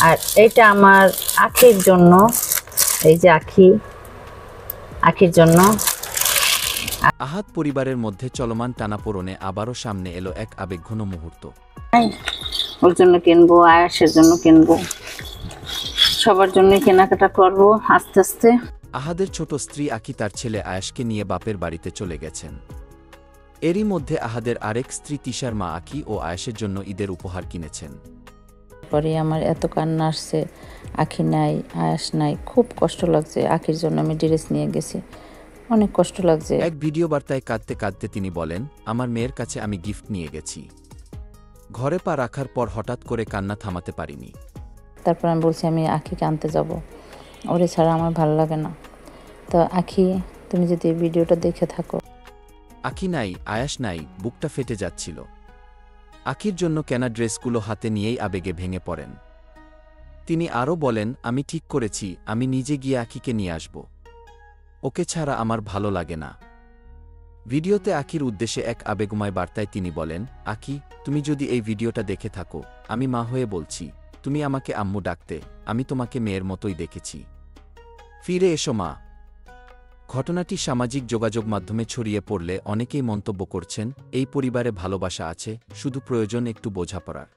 আর এটা আমার আখির জন্য, এই যে আখির জন্য। আহাদ পরিবারের মধ্যে চলমান টানাপোড়েনে আবারও সামনে এলো এক আবেগঘন মুহূর্ত। ওর জন্য কিনবো, আয়াসের জন্য কিনবো, সবার জন্য কেনাকাটা করব আস্তে আস্তে। আহাদের ছোট স্ত্রী আকি তার ছেলে আয়াসকে নিয়ে বাপের বাড়িতে চলে গেছেন। এরই মধ্যে আহাদের আরেক স্ত্রী তিশার মা আকি ও আয়াসের জন্য ঈদের উপহার কিনেছেন। পরে আমার এত কান্না আসছে, আখি নাই, আয়াস নাই, খুব কষ্ট লাগছে। আখির জন্য আমি ড্রেস নিয়ে গেছি, অনেক কষ্ট লাগছে। এক ভিডিও বার্তায় কাঁদতে কাঁদতে তিনি বলেন, আমার মেয়ের কাছে আমি গিফট নিয়ে গেছি, ঘরে পা রাখার পর হঠাৎ করে কান্না থামাতে পারিনি। তারপর আমি বলছি আমি আখিকে আনতে যাব, ওরে ছাড়া আমার ভালো লাগে না। তো আখি, তুমি যদি এই ভিডিওটা দেখে থাকো। আকি নাই, আয়াস নাই, বুকটা ফেটে যাচ্ছিল। আখির জন্য কেনা ড্রেসগুলো হাতে নিয়েই আবেগে ভেঙে পড়েন। তিনি আরও বলেন, আমি ঠিক করেছি, আমি নিজে গিয়ে আখিকে নিয়ে আসব, ওকে ছাড়া আমার ভালো লাগে না। ভিডিওতে আখির উদ্দেশ্যে এক আবেগময় বার্তায় তিনি বলেন, আকি, তুমি যদি এই ভিডিওটা দেখে থাকো, আমি মা হয়ে বলছি, তুমি আমাকে আম্মু ডাকতে, আমি তোমাকে মেয়ের মতোই দেখেছি, ফিরে এসো মা। ঘটনাটি সামাজিক যোগাযোগ মাধ্যমে ছড়িয়ে পড়লে অনেকেই মন্তব্য করছেন, এই পরিবারে ভালোবাসা আছে, শুধু প্রয়োজন একটু বোঝাপড়ার।